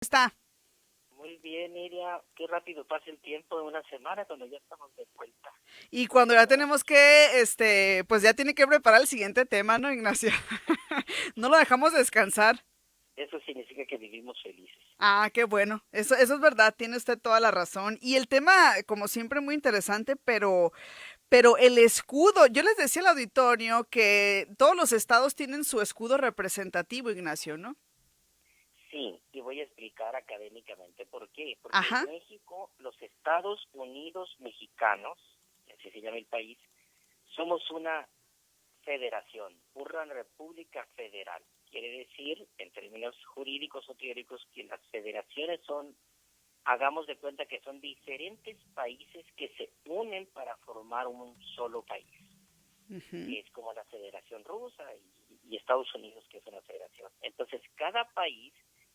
Está. Muy bien, Iria. Qué rápido pasa el tiempo de una semana cuando ya estamos de vuelta. Y cuando ya ¿Verdad? tenemos que, pues ya tiene que preparar el siguiente tema, ¿no, Ignacio? No lo dejamos descansar. Eso significa que vivimos felices. Ah, qué bueno. Eso es verdad, tiene usted toda la razón. Y el tema, como siempre, muy interesante, pero el escudo, yo les decía al auditorio que todos los estados tienen su escudo representativo, Ignacio, ¿no? Sí, y voy a explicar académicamente por qué. Porque Ajá. México, los Estados Unidos mexicanos, así se llama el país, somos una federación, una república federal. Quiere decir, en términos jurídicos o teóricos, que las federaciones son, hagamos de cuenta que son diferentes países que se unen para formar un solo país. Ujú. Que es como la Federación Rusa y Estados Unidos, que es una federación. Entonces, cada país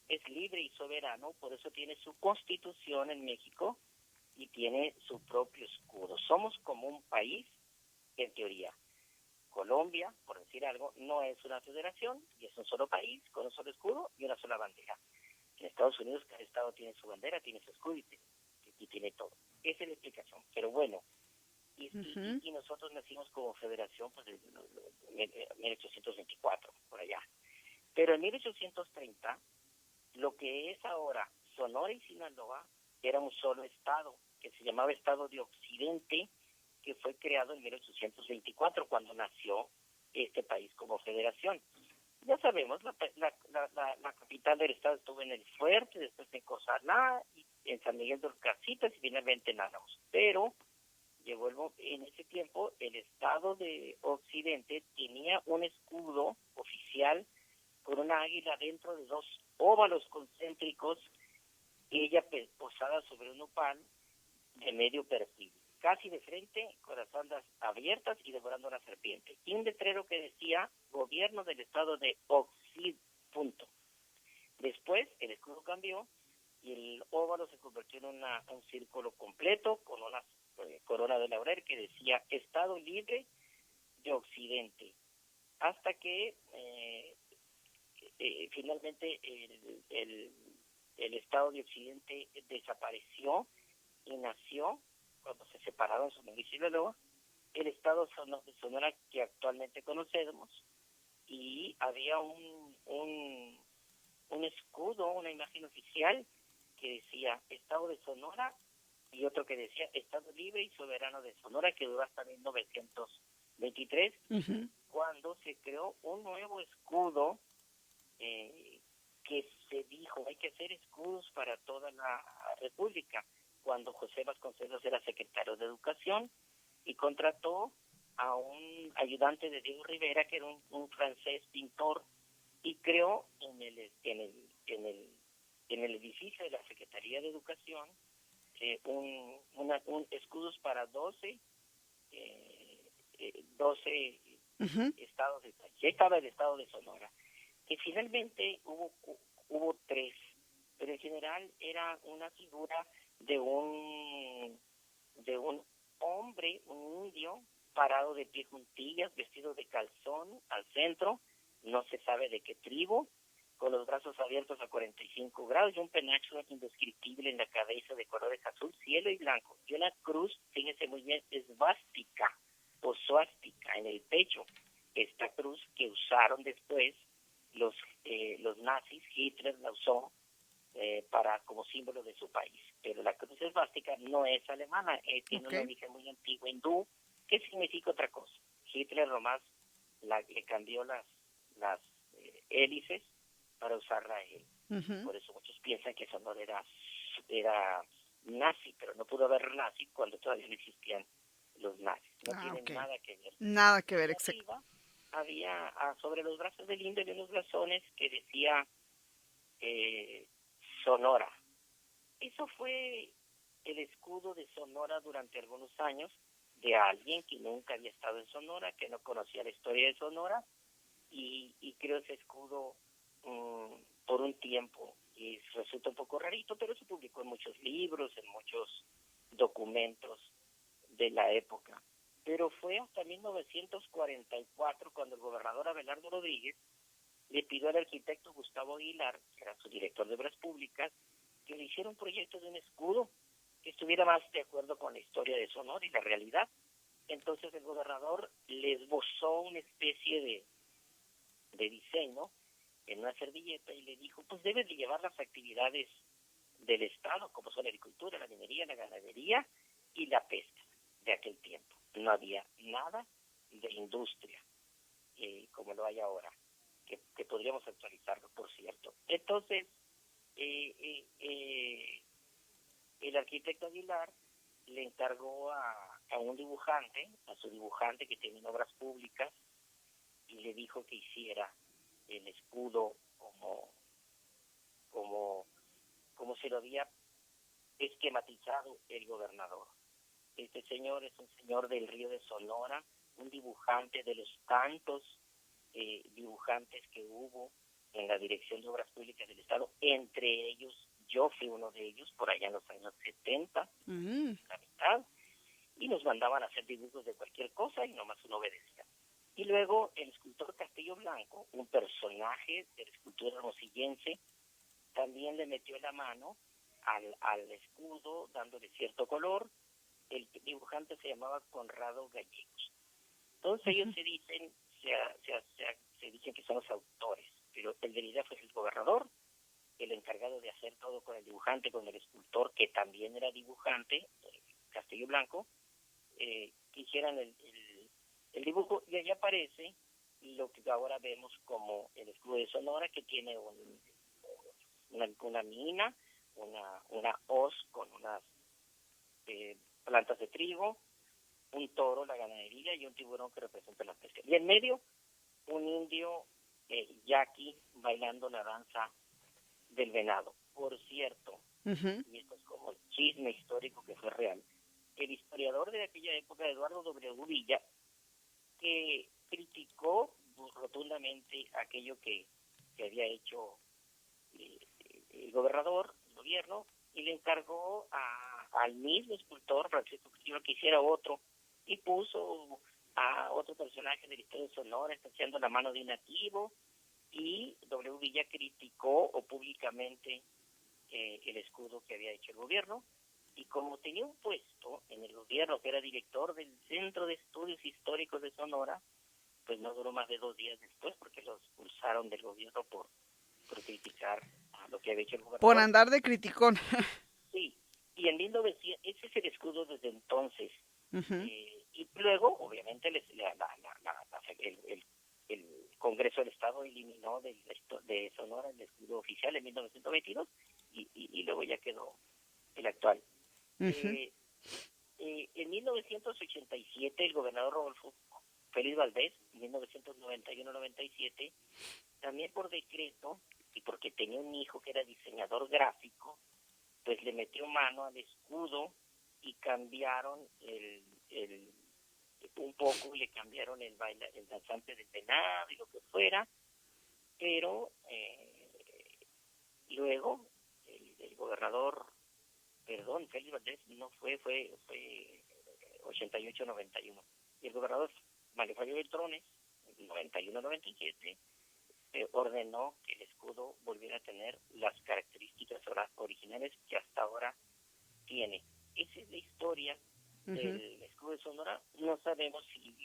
es libre y soberano, por eso tiene su constitución en México y tiene su propio escudo. Somos como un país, en teoría. Colombia, por decir algo, no es una federación y es un solo país con un solo escudo y una sola bandera. En Estados Unidos cada estado tiene su bandera, tiene su escudo y tiene todo. Esa es la explicación. Pero bueno, Ujú. y nosotros nacimos como federación pues en 1824, por allá. Pero en 1830, lo que es ahora Sonora y Sinaloa era un solo estado, que se llamaba Estado de Occidente, que fue creado en 1824, cuando nació este país como federación. Ya sabemos, la capital del estado estuvo en el Fuerte, después en Cozalá, y en San Miguel de Orcasitas y finalmente en Álamos. Pero en ese tiempo el Estado de Occidente tenía un escudo oficial con una águila dentro de dos óvalos concéntricos, ella posada sobre un opal de medio perfil, casi de frente, con las bandas abiertas y devorando una serpiente. Y un letrero que decía Gobierno del Estado de Occidente. Punto. Después el escudo cambió y el óvalo se convirtió en un círculo completo con una corona de laurel que decía Estado Libre de Occidente, hasta que finalmente el Estado de Occidente desapareció y nació cuando se separaron Sonora y Sinaloa el Estado de Sonora que actualmente conocemos, y había un escudo, una imagen oficial que decía Estado de Sonora y otro que decía Estado Libre y Soberano de Sonora, que duró hasta 1923, Ujú. cuando se creó un nuevo escudo, eh, que se dijo hay que hacer escudos para toda la República, cuando José Vasconcelos era secretario de Educación y contrató a un ayudante de Diego Rivera, que era un francés pintor, y creó en el edificio de la Secretaría de Educación un escudos para 12 Ujú. estados. Ya estaba el estado de Sonora, que finalmente hubo tres, pero en general era una figura de un hombre, un indio, parado de pie juntillas, vestido de calzón al centro, no se sabe de qué tribu, con los brazos abiertos a 45 grados y un penacho indescriptible en la cabeza de colores azul, cielo y blanco. Y una cruz, fíjense muy bien, esvástica o suástica en el pecho. Esta cruz que usaron después los nazis. Hitler la usó para como símbolo de su país. Pero la cruz esvástica no es alemana, tiene Ok. un origen muy antiguo hindú, que significa otra cosa. Hitler nomás le cambió las hélices para usarla él. Ujú. Por eso muchos piensan que Sonora era nazi, pero no pudo haber nazi cuando todavía no existían los nazis. No Ah, ok. tienen nada que ver. Nada que ver, Y exacto. arriba había, sobre los brazos del indio, había unos blasones que decía eh, Sonora. Eso fue el escudo de Sonora durante algunos años, de alguien que nunca había estado en Sonora, que no conocía la historia de Sonora, y creó ese escudo por un tiempo. Y resulta un poco rarito, pero se publicó en muchos libros, en muchos documentos de la época. Pero fue hasta 1944 cuando el gobernador Abelardo Rodríguez le pidió al arquitecto Gustavo Aguilar, que era su director de obras públicas, que le hiciera un proyecto de un escudo que estuviera más de acuerdo con la historia de Sonora y la realidad. Entonces el gobernador le esbozó una especie de diseño en una servilleta y le dijo, pues debes de llevar las actividades del Estado, como son la agricultura, la minería, la ganadería y la pesca de aquel tiempo. No había nada de industria como lo hay ahora, que podríamos actualizarlo, por cierto. Entonces, el arquitecto Aguilar le encargó a un dibujante, a su dibujante que tiene obras públicas, y le dijo que hiciera el escudo como, como se lo había esquematizado el gobernador. Este señor es un señor del Río de Sonora, un dibujante de los tantos dibujantes que hubo en la Dirección de Obras Públicas del Estado, entre ellos, yo fui uno de ellos, por allá en los años 70, la mitad, y nos mandaban a hacer dibujos de cualquier cosa y nomás uno obedecía. Y luego el escultor Castillo Blanco, un personaje de la escultura hermosillense, también le metió la mano al escudo, dándole cierto color. El dibujante se llamaba Conrado Gallegos. Todos ellos se dicen que son los autores, pero en realidad fue el gobernador el encargado de hacer todo con el dibujante, con el escultor, que también era dibujante, Castillo Blanco, que hicieran el dibujo, y ahí aparece lo que ahora vemos como el escudo de Sonora, que tiene una mina, una hoz con unas plantas de trigo, un toro, la ganadería, y un tiburón que representa la pesca. Y en medio, un indio yaqui bailando la danza del venado. Por cierto, y esto es como el chisme histórico que fue real, el historiador de aquella época, Eduardo W. Villa, que criticó rotundamente aquello que había hecho el gobernador, el gobierno, y le encargó al mismo escultor Francisco Castillo que hiciera otro, y puso a otro personaje del estado de Sonora estaciando la mano de un nativo, y W. Villa criticó públicamente el escudo que había hecho el gobierno, y como tenía un puesto en el gobierno que era director del Centro de Estudios Históricos de Sonora, pues no duró más de 2 días después porque lo expulsaron del gobierno por criticar a lo que había hecho el Por gobernador. andar de criticón. Sí, y en 1900, ese es el escudo desde entonces. Y luego, obviamente, el Congreso del Estado eliminó de Sonora el escudo oficial en 1922 y luego ya quedó el actual. En 1987, el gobernador Rodolfo Félix Valdés, en 1991-97, también por decreto, y porque tenía un hijo que era diseñador gráfico, pues le metió mano al escudo y cambiaron un poco, le cambiaron el danzante del venado y lo que fuera, pero luego el gobernador, Félix Valdés no fue 88-91, y el gobernador Mario Fabio Beltrones, 91-97, ordenó que el escudo volviera a tener las características originales que hasta ahora tiene. Esa es la historia del escudo de Sonora. No sabemos si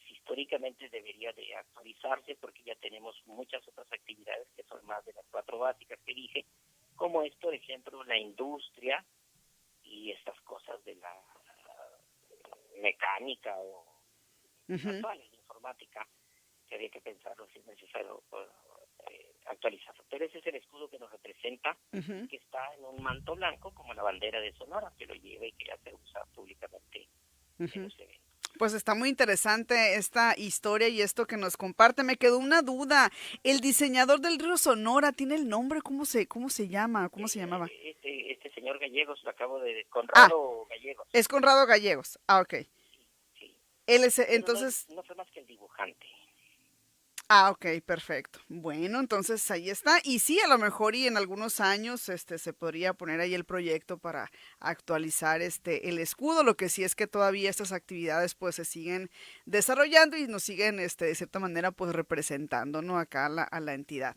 históricamente debería de actualizarse, porque ya tenemos muchas otras actividades que son más de las 4 básicas que dije, como es, por ejemplo, la industria y estas cosas de la mecánica o actuales, de informática, que había que pensarlo si es necesario actualizarlo. Pero ese es el escudo que nos representa, que está en un manto blanco como la bandera de Sonora, que lo lleva y que ya se usa públicamente en los eventos. Pues está muy interesante esta historia y esto que nos comparte. Me quedó una duda. ¿El diseñador del río Sonora tiene el nombre? ¿Cómo se llama? ¿Cómo se llamaba? Este señor Gallegos, lo acabo de... Ah, Conrado Gallegos. es Conrado Gallegos. Ah, ok. Sí. Él es, Pero entonces, no fue más que el dibujante. Ah, ok, perfecto. Bueno, entonces ahí está. Y sí, a lo mejor y en algunos años se podría poner ahí el proyecto para actualizar el escudo. Lo que sí es que todavía estas actividades pues se siguen desarrollando y nos siguen de cierta manera pues representando, ¿no? Acá a la entidad.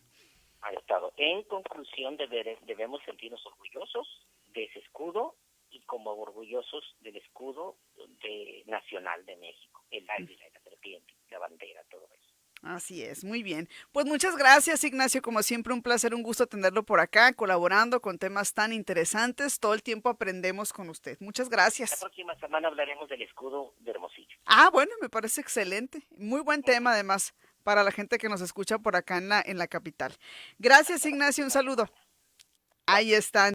Al Estado. En conclusión, debemos sentirnos orgullosos de ese escudo y como orgullosos del escudo nacional de México, el águila, la serpiente, la bandera, todo eso. Así es, muy bien. Pues muchas gracias, Ignacio. Como siempre, un placer, un gusto tenerlo por acá, colaborando con temas tan interesantes. Todo el tiempo aprendemos con usted. Muchas La gracias. próxima semana hablaremos del escudo de Hermosillo. Ah, bueno, me parece excelente. Muy buen tema, además, para la gente que nos escucha por acá en la capital. Gracias, Hasta la Ignacio. Un próxima saludo. semana. Ahí Gracias. está.